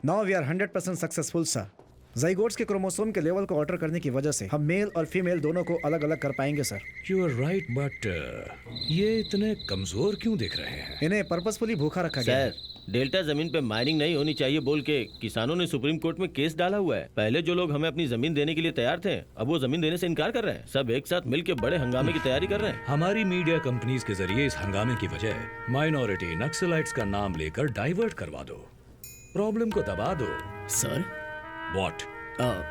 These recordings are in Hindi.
Now we are 100% successful sir. Zygotes के क्रोमोसोम के लेवल को ऑल्टर करने की वजह से हम मेल और फीमेल दोनों को अलग अलग कर पाएंगे sir. You are right, but ये इतने कमजोर क्यों दिख रहे हैं? इन्हें पर्पसफुली भूखा रखा गया है। डेल्टा जमीन पे माइनिंग नहीं होनी चाहिए बोल के किसानों ने सुप्रीम कोर्ट में केस डाला हुआ है। पहले जो लोग हमें अपनी जमीन देने के लिए तैयार थे, अब वो जमीन देने से इनकार कर रहे हैं। सब एक साथ मिलकर बड़े हंगामे की तैयारी कर रहे हैं। हमारी मीडिया कंपनीज के जरिए इस हंगामे की वजह माइनॉरिटी नक्सलाइट्स का नाम लेकर डाइवर्ट करवा दो, प्रॉब्लम को दबा दो। Sir, what?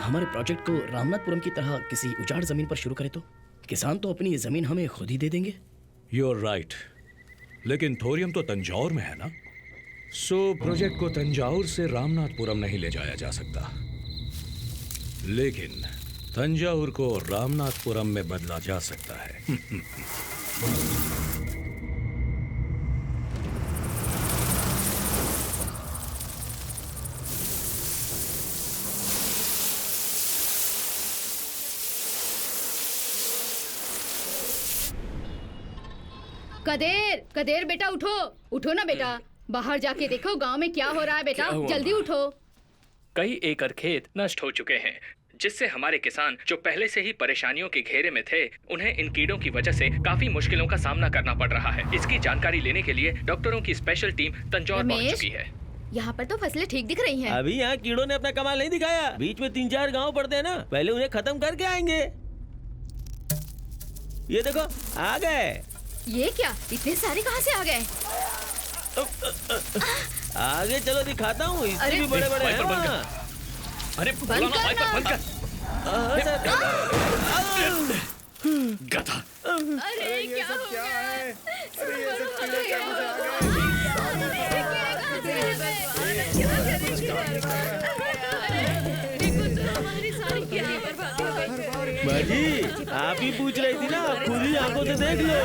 हमारे प्रोजेक्ट को रामनाथपुरम की तरह किसी उजाड़ जमीन पर शुरू करें तो किसान तो अपनी जमीन हमें खुद ही दे देंगे। यू आर राइट, लेकिन थोरियम तो तंजौर में है ना, सो प्रोजेक्ट को तंजौर से रामनाथपुरम नहीं ले जाया जा सकता, लेकिन तंजौर को रामनाथपुरम में बदला जा सकता है। कदेर, कदेर बेटा उठो, उठो ना बेटा, बाहर जाके देखो गांव में क्या हो रहा है बेटा, जल्दी उठो। कई एकड़ खेत नष्ट हो चुके हैं, जिससे हमारे किसान जो पहले से ही परेशानियों के घेरे में थे, उन्हें इन कीड़ों की वजह से काफी मुश्किलों का सामना करना पड़ रहा है। इसकी जानकारी लेने के लिए डॉक्टरों की स्पेशल टीम तंजौर पहुंच चुकी है। यहाँ पर तो फसलें ठीक दिख रही हैं। अभी यहाँ कीड़ों ने अपना कमाल नहीं दिखाया। बीच में 3-4 गांव पड़ते हैं ना, पहले उन्हें खत्म करके आएंगे। ये देखो आ गए। ये क्या, इतने सारे कहाँ से आ गए? आगे चलो दिखाता हूँ, इससे भी बड़े बड़े हैं वहाँ। अरे बंद कर। गधा। अरे क्या हो गया? अरे ये सब कीड़े कहाँ से आ गए? बाजी, आप ही पूछ रही थी ना, खुली आंखों से देख लो।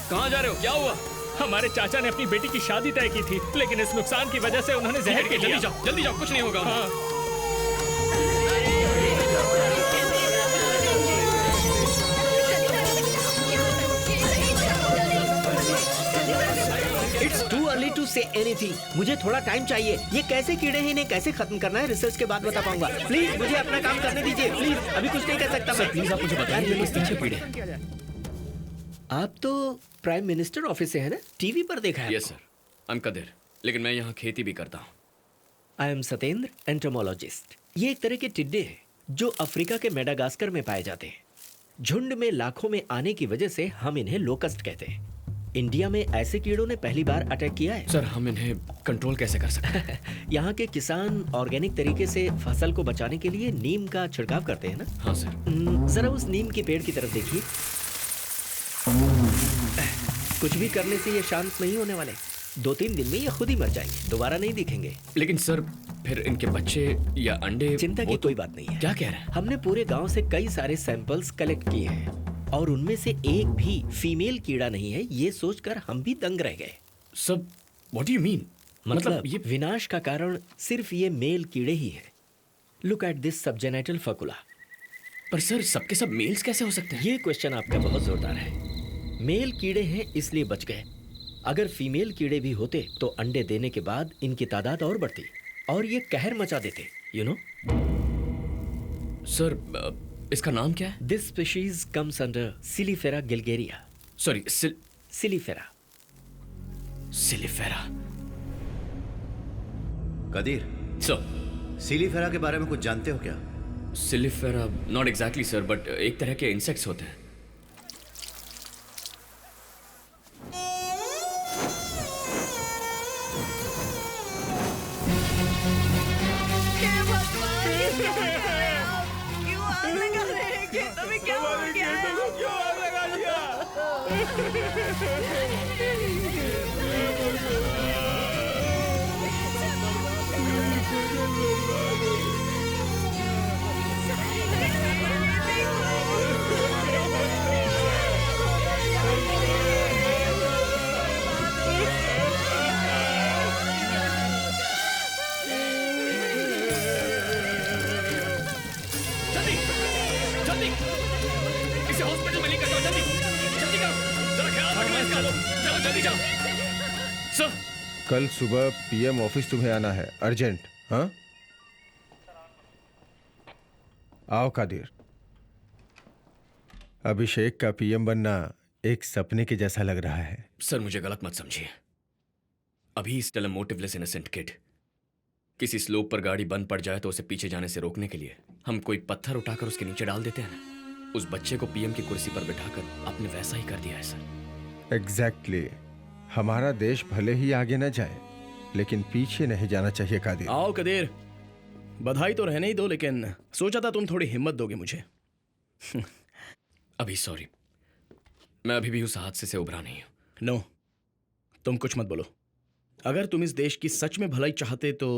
कहाँ जा रहे हो? क्या हुआ? हमारे चाचा ने अपनी बेटी की शादी तय की थी, लेकिन इस नुकसान की वजह से उन्होंने जहर के लिया। जल्दी जाओ, कुछ नहीं होगा। हाँ। It's too early to say anything. मुझे थोड़ा टाइम चाहिए। ये कैसे कीड़े हैं, इन्हें कैसे खत्म करना है, रिसर्च के बाद बता पाऊंगा। प्लीज मुझे अपना काम करने दीजिए, प्लीज। अभी कुछ नहीं कर सकता मैं। प्लीज आप मुझे बताइए ये पीछे कीड़े। आप तो प्राइम मिनिस्टर ऑफिस से है ना, टीवी पर देखा है। Yes sir, I am Kadir, लेकिन मैं यहाँ खेती भी करता हूँ। I am Satendra, entomologist. ये एक तरह के टिड्डे हैं जो अफ्रीका के मेडागास्कर में पाए जाते हैं। झुंड में लाखों में आने की वजह से हम इन्हें लोकस्ट कहते हैं। इंडिया में ऐसे कीड़ों ने पहली बार अटैक किया है। सर, हम इन्हें कंट्रोल कैसे कर सकते हैं? यहाँ के किसान ऑर्गेनिक तरीके से फसल को बचाने के लिए नीम का छिड़काव करते हैं ना। हाँ सर। जरा उस नीम के पेड़ की तरफ देखिए। कुछ भी करने से ये शांत नहीं होने वाले। 2-3 दिन में ये खुद ही मर जाएंगे, दोबारा नहीं दिखेंगे। लेकिन सर, फिर इनके बच्चे या अंडे? चिंता की कोई बात नहीं है। क्या कह रहे हैं? हमने पूरे गांव से कई सारे सैंपल्स कलेक्ट किए हैं और उनमें से एक भी फीमेल कीड़ा नहीं है। ये सोचकर हम भी दंग रह गए। सब व्हाट डू यू मीन? मतलब ये विनाश का कारण सिर्फ ये मेल कीड़े ही है। Look at this subgenital facula. पर सर, सबके सब मेल्स कैसे हो सकते हैं? ये क्वेश्चन आपका बहुत जोरदार है। मेल कीड़े हैं इसलिए बच गए। अगर फीमेल कीड़े भी होते तो अंडे देने के बाद इनकी तादाद और बढ़ती और ये कहर मचा देते, यू नो। सर, इसका नाम क्या है? दिस स्पीशीज कम्स अंडर सिलिफेरा गिलगेरिया। सॉरी, सिलिफेरा। सिलिफेरा। कदीर सर, सिलिफेरा के बारे में कुछ जानते हो क्या? सिलिफेरा नॉट एग्जैक्टली सर, बट एक तरह के इंसेक्ट्स होते हैं। चलो जाओ जल्दी जाओ सर। कल सुबह पीएम ऑफिस तुम्हें आना है, अर्जेंट। हाँ, आओ कादिर। अभिषेक का पीएम बनना एक सपने के जैसा लग रहा है। सर मुझे गलत मत समझिए, अभी स्टिल अ मोटिवलेस इनोसेंट किड। किसी स्लोप पर गाड़ी बंद पड़ जाए तो उसे पीछे जाने से रोकने के लिए हम कोई पत्थर उठाकर उसके नीचे डाल देते हैं ना। उस बच्चे को पीएम की कुर्सी पर बिठाकर आपने वैसा ही कर दिया है सर। एग्जैक्टली। हमारा देश भले ही आगे न जाए, लेकिन पीछे नहीं जाना चाहिए कादिर। आओ कदीर, बधाई तो रहने ही दो, लेकिन सोचा था तुम थोड़ी हिम्मत दोगे मुझे। अभी सॉरी, मैं अभी भी उस हादसे से उभरा नहीं हूं। नो, तुम कुछ मत बोलो। अगर तुम इस देश की सच में भलाई चाहते तो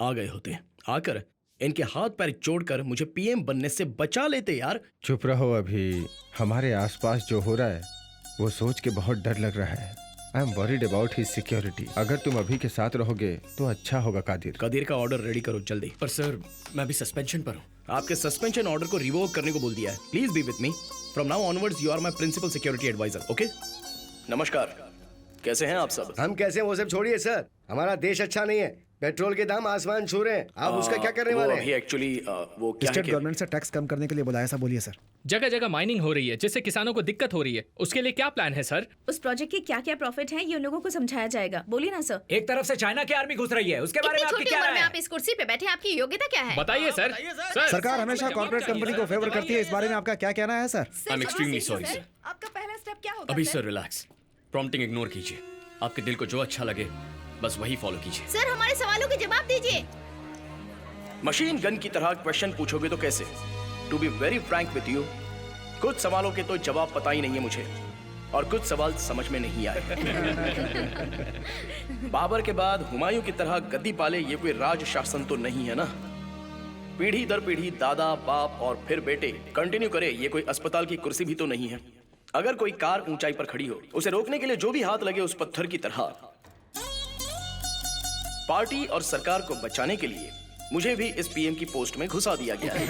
आ गए होते, आकर इनके हाथ पैर जोड़कर मुझे पीएम बनने से बचा लेते यार। चुप रहो। अभी हमारे आसपास जो हो रहा है वो सोच के बहुत डर लग रहा है। I am worried about his security. अगर तुम अभी के साथ रहोगे तो अच्छा होगा कादिर। कदीर का ऑर्डर रेडी करो जल्दी। पर सर मैं अभी सस्पेंशन पर हूं। आपके सस्पेंशन ऑर्डर को रिवोक करने को बोल दिया है। Please be with me. From now onwards you are my principal security advisor. Okay, नमस्कार, कैसे हैं आप सब? हम कैसे हैं वो सब छोड़िए सर। हमारा देश अच्छा नहीं है, पेट्रोल के दाम आसमान छू रहे हैं। आप उसका क्या करने वाले हैं? अभी एक्चुअली वो क्या है स्टेट कि गवर्नमेंट से टैक्स कम करने के लिए बुलाया, ऐसा बोलिए सर। जगह जगह माइनिंग हो रही है जिससे किसानों को दिक्कत हो रही है, उसके लिए क्या प्लान है सर? उस प्रोजेक्ट के क्या क्या प्रॉफिट हैं ये उन लोगों को समझाया जाएगा। बोलिए ना सर। एक तरफ से चाइना की आर्मी घुस रही है, उसके बारे में आपकी क्या राय है? आप इस कुर्सी पे बैठे, आपकी योग्यता क्या है? बताइए सर। सरकार हमेशा कॉर्पोरेट कंपनी को फेवर करती है, इस बारे में आपका क्या कहना है sir? I am extremely sorry sir. आपका पहला स्टेप क्या होगा? अभी सर रिलैक्स, प्रॉम्प्टिंग इग्नोर कीजिए। आपके दिल को जो अच्छा लगे बस वही फॉलो कीजिए। सर हमारे सवालों के जवाब दीजिए। मशीन गन की तरह क्वेश्चन पूछोगे तो कैसे? To be very frank with you, कुछ सवालों के तो जवाब पता ही नहीं है मुझे, और कुछ सवाल समझ में नहीं आए। बाबर के बाद हुमायूं की तरह गद्दी पाले ये कोई राज शासन तो नहीं है ना। पीढ़ी दर पीढ़ी दादा बाप और फिर बेटे कंटिन्यू करे ये कोई अस्पताल की कुर्सी भी तो नहीं है। अगर कोई कार ऊंचाई पर खड़ी हो, उसे रोकने के लिए जो भी हाथ लगे उस पत्थर की तरह। पार्टी और सरकार को बचाने के लिए मुझे भी इस पीएम की पोस्ट में घुसा दिया गया है।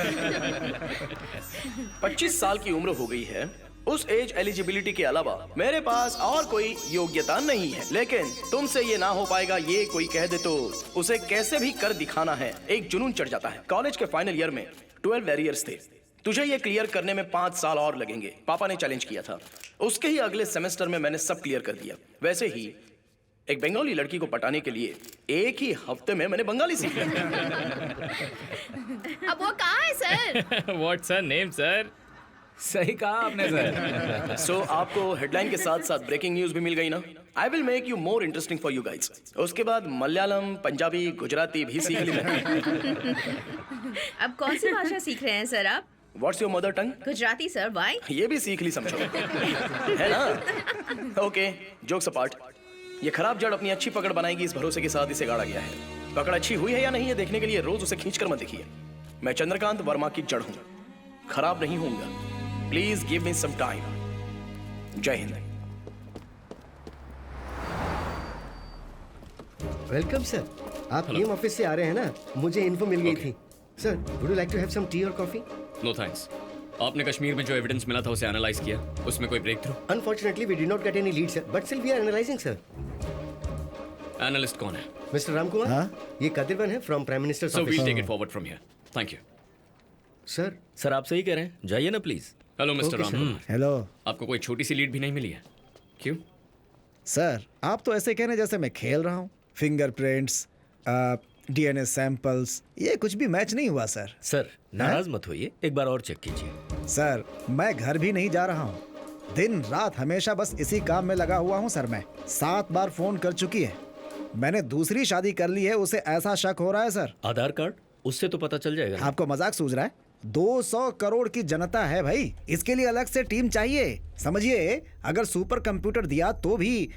25 साल की उम्र हो गई है। उस एज एलिजिबिलिटी के अलावा मेरे पास और कोई योग्यता नहीं है, लेकिन तुमसे ये ना हो पाएगा ये कोई कह दे तो उसे कैसे भी कर दिखाना है। एक जुनून चढ़ जाता है। कॉलेज के फाइनल ईयर में 12 बैरियर्स थे। तुझे ये क्लियर करने में 5 साल और लगेंगे, पापा ने चैलेंज किया था। उसके ही अगले सेमेस्टर में मैंने सब क्लियर कर दिया। वैसे ही एक बंगाली लड़की को पटाने के लिए एक ही हफ्ते में मैंने बंगाली सीख लिया। अब वो कहाँ है sir? What's her name sir? सही कहा आपने सर। सो आपको हेडलाइन के साथ साथ ब्रेकिंग न्यूज भी मिल गई ना। I will make you more interesting for you guys. उसके बाद मलयालम, पंजाबी, गुजराती भी सीख ली मैंने। अब कौन सी भाषा सीख रहे हैं सर आप? What's your mother tongue? Gujarati sir. Why? ये भी सीख ली समझो, है ना? Okay, jokes apart. ये खराब जड़ अपनी अच्छी पकड़ बनाएगी इस भरोसे के साथ इसे गाड़ा गया है। पकड़ अच्छी हुई है या नहीं है देखने के लिए रोज उसे खींच कर मत देखिए। मैं चंद्रकांत वर्मा की जड़ हूं, खराब नहीं होऊंगा। Please give me some time. जय हिंद। Welcome sir. आप पीएम ऑफिस से आ रहे हैं ना? मुझे इन्फो मिल गई थी। Sir, would you like to have some tea और कॉफी? No thanks. आपने कश्मीर में जो एविडेंस मिला था उसे एनालाइज किया, उसमें कोई breakthrough? Unfortunately we did not get any lead sir, but still we are analysing sir. Analyst कौन है? मिस्टर राम कुमार। हाँ? ये कदिरवन है from prime minister so we'll take it forward from here. Thank you sir. आप सही कह रहे हैं, जाइए ना please. Hello mister Ram Kumar. Hello. आपको कोई छोटी सी लीड भी नहीं मिली है? क्यों? सर, आप तो ऐसे कहने जैसे मैं खेल रहा हूँ। फिंगरप्रिंट्स, डीएनए सैंपल्स, ये कुछ भी मैच नहीं हुआ सर। सर नाराज मत होइए, एक बार और चेक कीजिए। सर, मैं घर भी नहीं जा रहा हूँ। दिन रात हमेशा बस इसी काम में लगा हुआ हूँ सर। मैं 7 बार फोन कर चुकी है। मैंने दूसरी शादी कर ली है, उसे ऐसा शक हो रहा है सर। आधार कार्ड, उससे तो पता चल जाएगा। आपको मजाक सूझ रहा है? 200 करोड़ की जनता है भाई, इसके लिए अलग से टीम चाहिए। समझिए, अगर सुपर कंप्यूटर दिया तो भी।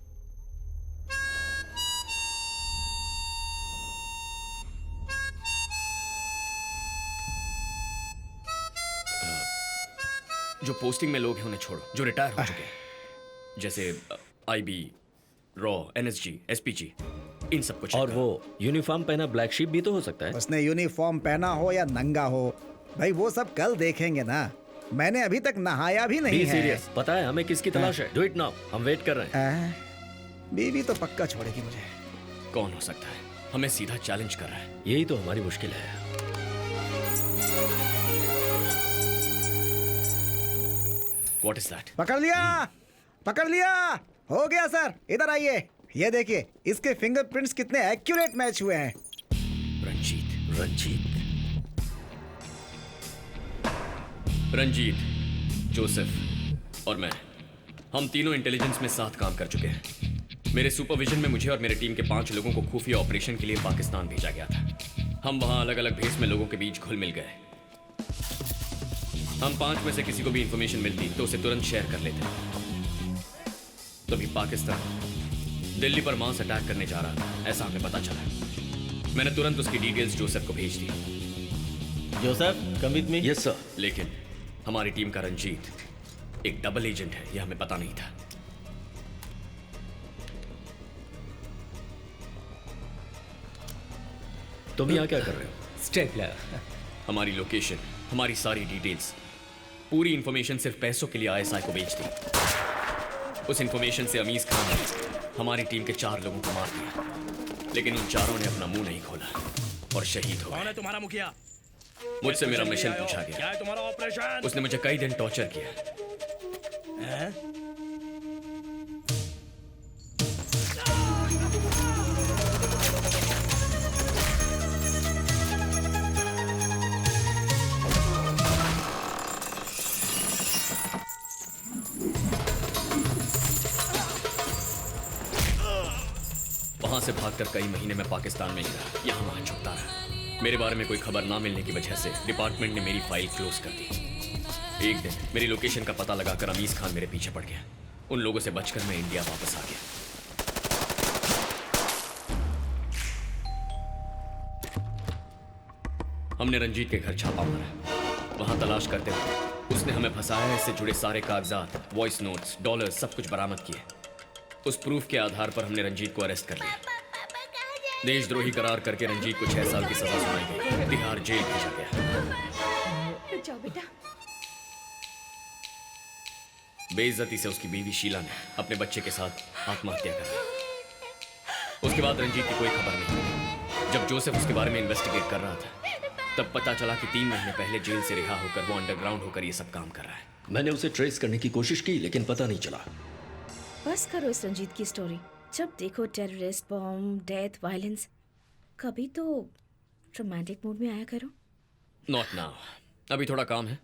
जो पोस्टिंग में लोग हैं उन्हें छोड़ो, जो रिटायर हो चुके हैं, जैसे आईबी, रॉ, एनएसजी, एसपीजी, इन सबको चेक और करो। वो यूनिफॉर्म पहना ब्लैक शीप भी तो हो सकता है। उसने यूनिफॉर्म पहना हो या नंगा हो, भाई वो सब कल देखेंगे ना। मैंने अभी तक नहाया भी नहीं बी है। सीरियस, पता है हमें किसकी तलाश है? डू इट नाउ, हम वेट कर रहे हैं। बीवी तो पक्का छोड़ेगी मुझे। कौन हो सकता है? हमें सीधा चैलेंज कर रहा है। यही तो हमारी मुश्किल है। What is that? पकड़ लिया, पकड़ लिया। हो गया सर, इधर आइए। ये देखिए, इसके फिंगरप्रिंट्स कितने एक्यूरेट मैच हुए हैं। रंजीत, जोसेफ और मैं, हम तीनों इंटेलिजेंस में साथ काम कर चुके हैं। मेरे सुपरविजन में मुझे और मेरे टीम के 5 लोगों को खुफिया ऑपरेशन के लिए पाकिस्तान भेजा गया था। हम वहां अलग अलग भेस में लोगों के बीच घुल मिल गए। हम 5 में से किसी को भी इंफॉर्मेशन मिलती तो उसे तुरंत शेयर कर लेते। तभी पाकिस्तान दिल्ली पर मास अटैक करने जा रहा था, ऐसा हमें पता चला। मैंने तुरंत उसकी डिटेल्स जोसेफ को भेज दी। Joseph, come with me. Yes sir. लेकिन हमारी टीम का रंजीत एक डबल एजेंट है, यह हमें पता नहीं था। तुम यहाँ क्या कर रहे हो? स्टेपलर। हमारी लोकेशन, हमारी सारी डिटेल्स, पूरी इंफॉर्मेशन सिर्फ पैसों के लिए आईएसआई को बेच दी। उस इंफॉर्मेशन से अमीज खान ने हमारी टीम के 4 लोगों को मार दिया, लेकिन उन चारों ने अपना मुंह नहीं खोला और शहीद हो गए। कौन है तुम्हारा मुखिया? मुझसे मेरा मिशन पूछा क्या गया। है तुम्हारा ऑपरेशन? उसने मुझे कई दिन टॉर्चर किया। हैं? वहां से भागकर कई महीने में पाकिस्तान में ही रहा, यहाँ वहां छुपता रहा। मेरे बारे में कोई खबर ना मिलने की वजह से डिपार्टमेंट ने मेरी फाइल क्लोज कर दी। एक दिन मेरी लोकेशन का पता लगाकर अमीज खान मेरे पीछे पड़ गया। उन लोगों से बचकर मैं इंडिया वापस आ गया। हमने रंजीत के घर छापा मारा। वहां तलाश करते हुए उसने हमें फंसाया। इससे जुड़े सारे कागजात, वॉइस नोट्स, डॉलर्स सब कुछ बरामद किए। उस प्रूफ के आधार पर हमने रंजीत को अरेस्ट कर लिया। देशद्रोही करार करके रंजीत को 6 साल की सजा सुनाई गई। तिहाड़ जेल भेजा गया। जाओ बेटा। बेइज्जती से उसकी बीवी शीला ने अपने बच्चे के साथ आत्महत्या कर ली। उसके बाद रंजीत की कोई खबर नहीं मिली। जब जोसेफ उसके बारे में इन्वेस्टिगेट कर रहा था, तब पता चला कि 3 महीने पहले जेल से रिहा होकर वो अंडरग्राउंड होकर ये सब काम कर रहा है। मैंने उसे ट्रेस करने की कोशिश की, लेकिन पता नहीं चला। बस करो इस रंजीत की स्टोरी। जब देखो टेररिस्ट, बॉम्ब, डेथ, वायलेंस। कभी तो रोमांटिक मूड में आया करो। नॉट नाउ, अभी थोड़ा काम है।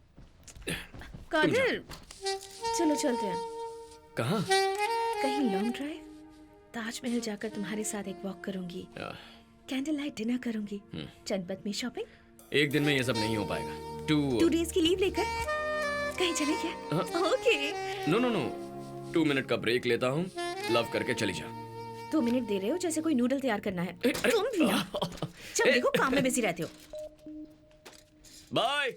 कादिर, चलो चलते हैं। कहाँ? कहीं लॉन्ग ड्राइव। ताजमहल जाकर तुम्हारे साथ एक वॉक करूंगी। कैंडल लाइट डिनर करूंगी। जनपद में शॉपिंग। एक दिन में ये सब नहीं हो पाएगा। 2 डेज की लीव लेकर कहीं चले क्या? Okay. No no no, 2 minute का ब्रेक लेता हूँ। लव करके चली जा। 2 मिनट दे रहे हो जैसे कोई नूडल तैयार करना है। तुम भी ना। जब देखो काम में बिजी रहते हो। बाय।